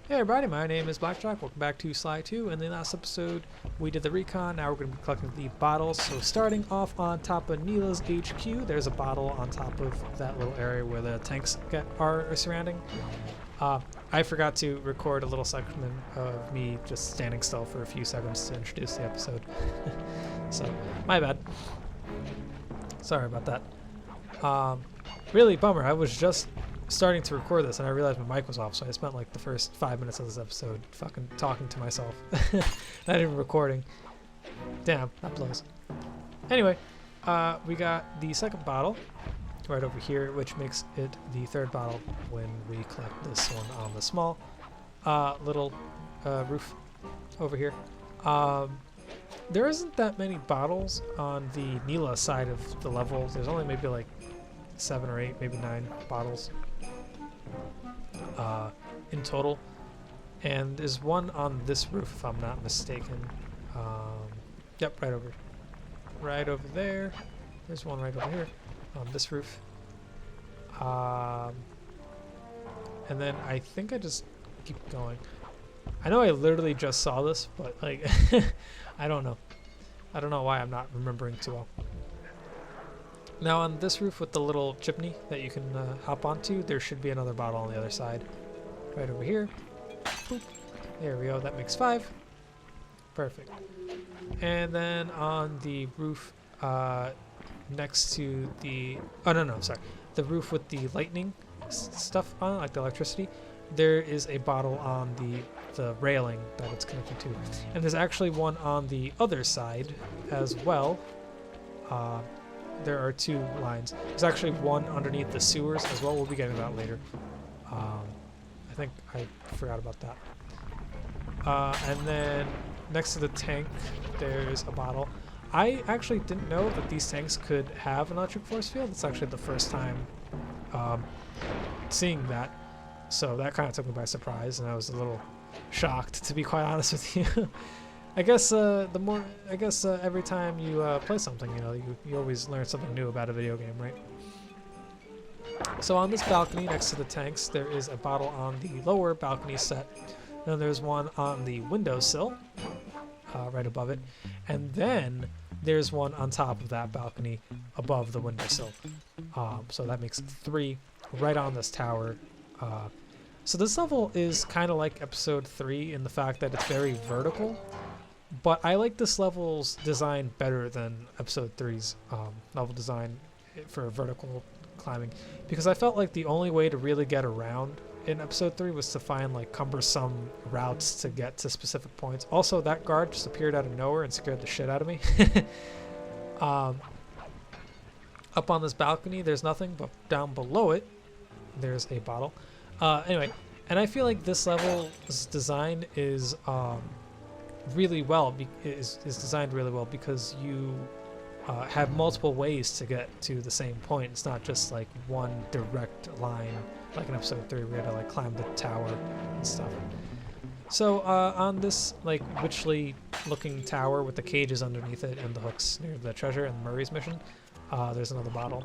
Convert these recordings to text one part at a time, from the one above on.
Hey everybody, my name is BlakJak. Welcome back to Sly 2. In the last episode, we did the recon. Now we're going to be collecting the bottles. So starting off on top of Neela's HQ, there's a bottle on top of that little area where the tanks are surrounding. I forgot to record a little segment of me just standing still for a few seconds to introduce the episode. So, my bad. Sorry about that. Really bummer. I was just starting to record this and I realized my mic was off, so I spent like the first 5 minutes of this episode fucking talking to myself. Not even recording. Damn, that blows. Anyway, we got the second bottle right over here, which makes it the third bottle when we collect this one on the small little roof over here. There isn't that many bottles on the Neela side of the level. There's only maybe like 7 or 8, maybe 9 bottles in total, and there's one on this roof if I'm not mistaken. Yep, right over there. There's one right over here on this roof, and then I think I just keep going. I know I literally just saw this, but like I don't know why I'm not remembering too well. Now on this roof with the little chimney that you can hop onto, there should be another bottle on the other side. Right over here. Boop. There we go, that makes 5. Perfect. And then on the roof next to the... Oh, no, sorry. The roof with the lightning stuff on it, like the electricity, there is a bottle on the railing that it's connected to. And there's actually one on the other side as well. There are 2 lines. There's actually one underneath the sewers as well. We'll be getting that later. I think I forgot about that. And then next to the tank, there's a bottle. I actually didn't know that these tanks could have an electric force field. It's actually the first time seeing that. So that kind of took me by surprise, and I was a little shocked, to be quite honest with you. I guess every time you play something, you know, you always learn something new about a video game, right? So on this balcony next to the tanks, there is a bottle on the lower balcony set. Then there's one on the windowsill, right above it, and then there's one on top of that balcony above the windowsill. So that makes 3 right on this tower. So this level is kind of like episode 3 in the fact that it's very vertical. But I like this level's design better than episode 3's level design for vertical climbing, because I felt like the only way to really get around in episode 3 was to find like cumbersome routes to get to specific points. Also, that guard just appeared out of nowhere and scared the shit out of me. Up on this balcony, there's nothing, but down below it, there's a bottle. Anyway, and I feel like this level's design is designed really well because you have multiple ways to get to the same point. It's not just like one direct line like in episode 3 where you had to like climb the tower and stuff. So on this like witchly looking tower with the cages underneath it and the hooks near the treasure and Murray's mission, there's another bottle.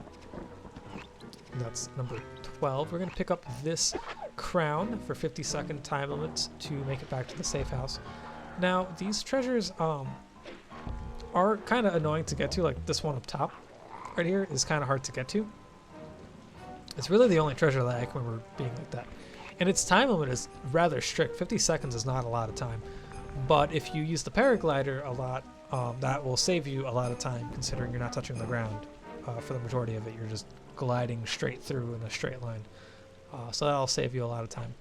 And that's number 12. We're going to pick up this crown for 50-second time limit to make it back to the safe house. Now, these treasures are kind of annoying to get to, like this one up top right here is kind of hard to get to. It's really the only treasure that I can remember being like that. And its time limit is rather strict. 50 seconds is not a lot of time. But if you use the paraglider a lot, that will save you a lot of time considering you're not touching the ground. For the majority of it, you're just gliding straight through in a straight line. So that'll save you a lot of time.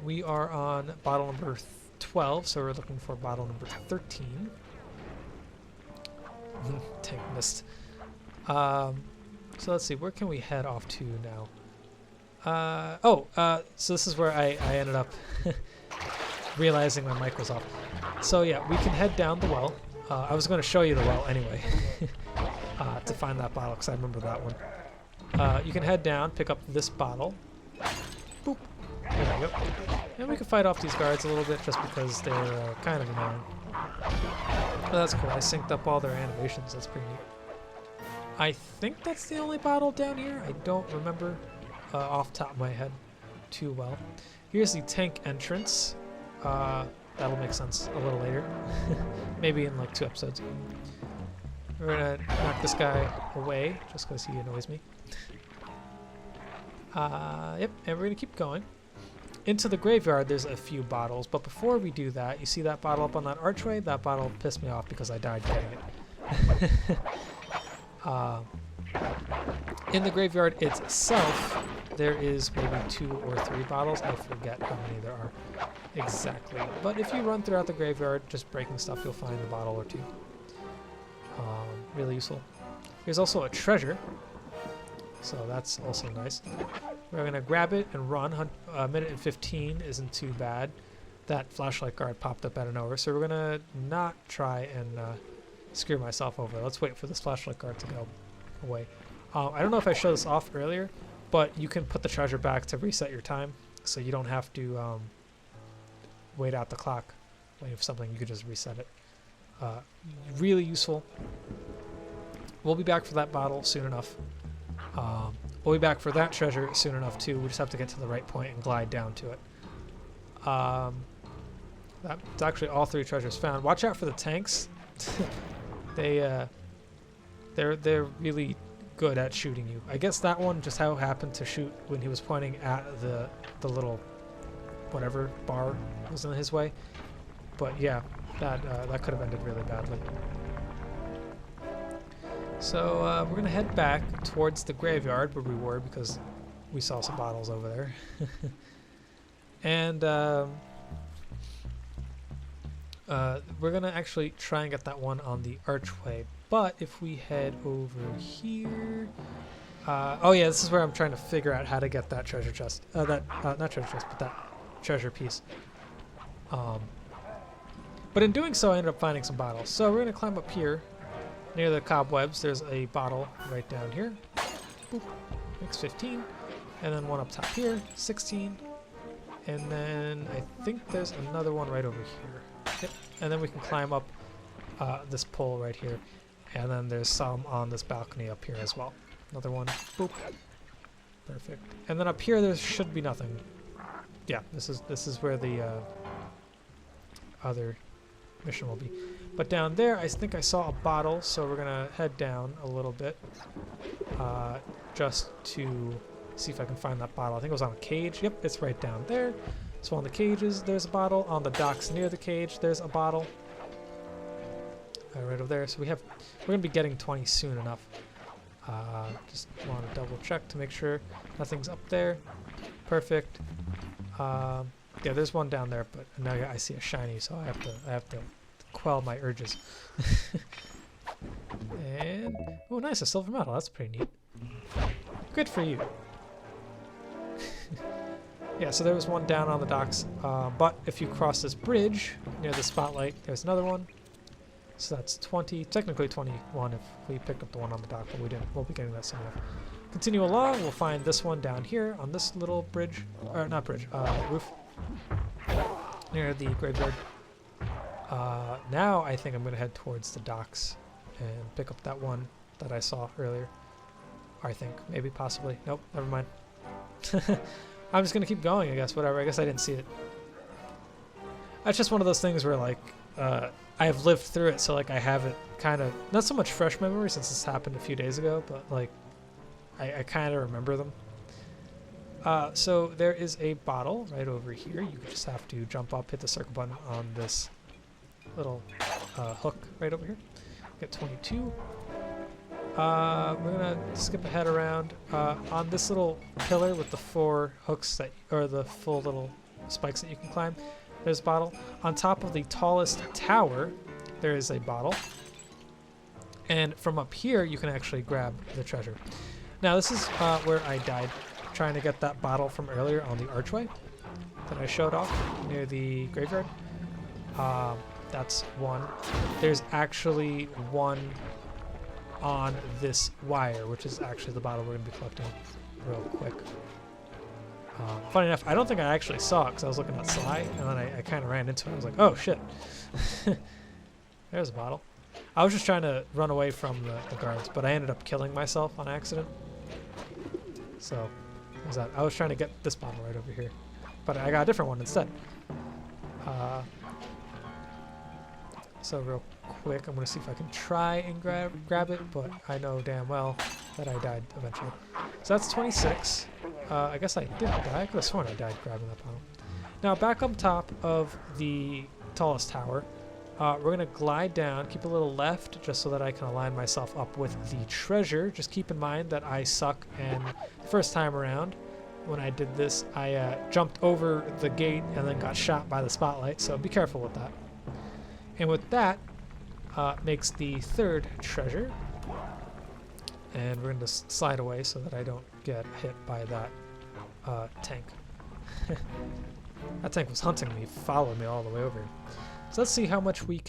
We are on bottle number 12, so we're looking for bottle number 13. Tank missed. So let's see, where can we head off to now? So this is where I ended up realizing my mic was off. So yeah, we can head down the well. I was going to show you the well anyway to find that bottle because I remember that one. You can head down, pick up this bottle. Boop. There we go. And we can fight off these guards a little bit just because they're kind of annoying. But that's cool. I synced up all their animations. That's pretty neat. I think that's the only bottle down here. I don't remember off the top of my head too well. Here's the tank entrance. That'll make sense a little later. Maybe in like 2 episodes. We're gonna knock this guy away just because he annoys me. Yep, and we're gonna keep going. Into the graveyard, there's a few bottles, but before we do that, you see that bottle up on that archway? That bottle pissed me off because I died getting it. In the graveyard itself, there is maybe 2 or 3 bottles. I forget how many there are exactly. But if you run throughout the graveyard, just breaking stuff, you'll find a bottle or 2. Really useful. There's also a treasure, so that's also nice. We're going to grab it and run. A minute and 15 isn't too bad. That flashlight guard popped up out of nowhere, so we're going to not try and screw myself over. Let's wait for this flashlight guard to go away. I don't know if I showed this off earlier, but you can put the treasure back to reset your time, so you don't have to wait out the clock. Wait for something, you could just reset it. Really useful. We'll be back for that bottle soon enough. We'll be back for that treasure soon enough too. We just have to get to the right point and glide down to it. That's actually all 3 treasures found. Watch out for the tanks. They're really good at shooting you. I guess that one just how happened to shoot when he was pointing at the little whatever bar was in his way. But yeah, that could have ended really badly. So we're gonna head back towards the graveyard where we were because we saw some bottles over there. And we're gonna actually try and get that one on the archway. But if we head over here, oh yeah, this is where I'm trying to figure out how to get that treasure chest. Not treasure chest, but that treasure piece. But in doing so, I ended up finding some bottles. So we're gonna climb up here. Near the cobwebs, there's a bottle right down here. Boop, makes 15. And then one up top here, 16. And then I think there's another one right over here. Yep. And then we can climb up this pole right here. And then there's some on this balcony up here as well. Another one. Boop. Perfect. And then up here, there should be nothing. Yeah, this is where the other mission will be. But down there, I think I saw a bottle, so we're gonna head down a little bit just to see if I can find that bottle. I think it was on a cage. Yep, it's right down there. So on the cages, there's a bottle. On the docks near the cage, there's a bottle. Right over there. So we're gonna be getting 20 soon enough. Just want to double check to make sure nothing's up there. Perfect. Yeah, there's one down there, but now I see a shiny, so I have to quell my urges. And oh, nice, a silver medal. That's pretty neat. Good for you. Yeah, so there was one down on the docks, but if you cross this bridge near the spotlight, there's another one. So that's 20, technically 21 if we picked up the one on the dock, but we didn't. We'll be getting that soon enough. Continue along, we'll find this one down here on this little bridge, or not bridge, roof, near the graveyard. Now I think I'm going to head towards the docks and pick up that one that I saw earlier. Or I think, maybe, possibly. Nope, never mind. I'm just going to keep going, I guess, whatever. I guess I didn't see it. That's just one of those things where, like, I have lived through it, so, like, I have it kind of, not so much fresh memory since this happened a few days ago, but, like, I kind of remember them. So there is a bottle right over here. You just have to jump up, hit the circle button on this little hook right over here. Get 22. We're gonna skip ahead around on this little pillar with the 4 hooks that, or the full little spikes that you can climb. There's a bottle. On top of the tallest tower, there is a bottle. And from up here, you can actually grab the treasure. Now this is where I died, trying to get that bottle from earlier on the archway that I showed off near the graveyard. That's one. There's actually one on this wire, which is actually the bottle we're going to be collecting real quick. Funny enough, I don't think I actually saw it because I was looking at Sly, and then I kind of ran into it. I was like, oh shit. There's a bottle. I was just trying to run away from the guards, but I ended up killing myself on accident. So, there's that. I was trying to get this bottle right over here. but I got a different one instead. So real quick, I'm going to see if I can try and grab it, but I know damn well that I died eventually. So that's 26. I guess I didn't die. I could have sworn I died grabbing that bottle. Now back up top of the tallest tower, we're going to glide down, keep a little left just so that I can align myself up with the treasure. Just keep in mind that I suck, and the first time around when I did this, I jumped over the gate and then got shot by the spotlight, so be careful with that. And with that, makes the third treasure. And we're going to slide away so that I don't get hit by that tank. That tank was hunting me, followed me all the way over. So let's see how much we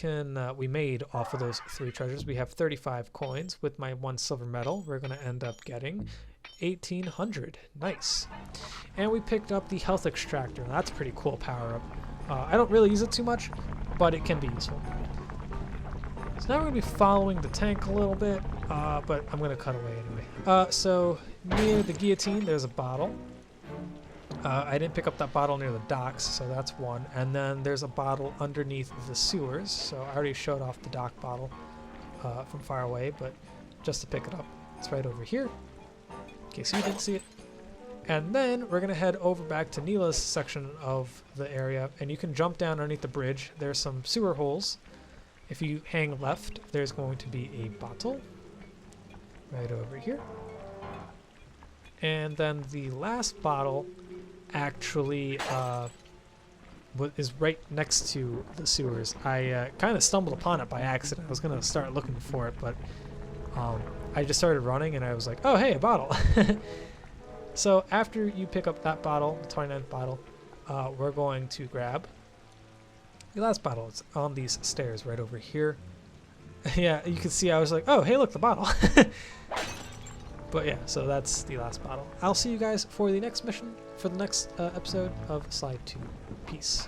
made off of those 3 treasures. We have 35 coins. With my 1 silver medal, we're going to end up getting 1,800. Nice. And we picked up the health extractor. That's a pretty cool power-up. I don't really use it too much, but it can be useful. So now we're going to be following the tank a little bit, but I'm going to cut away anyway. So near the guillotine, there's a bottle. I didn't pick up that bottle near the docks, so that's one. And then there's a bottle underneath the sewers. So I already showed off the dock bottle from far away, but just to pick it up, it's right over here, in case you didn't see it. And then we're going to head over back to Neela's section of the area, and you can jump down underneath the bridge. There's some sewer holes. If you hang left, there's going to be a bottle right over here. And then the last bottle actually is right next to the sewers. I kind of stumbled upon it by accident. I was going to start looking for it, but I just started running, and I was like, oh, hey, a bottle. So after you pick up that bottle, the 29th bottle, we're going to grab the last bottle. It's on these stairs right over here. Yeah, you can see I was like, oh, hey, look, the bottle. But yeah, so that's the last bottle. I'll see you guys for the next mission, for the next episode of Slide 2. Peace.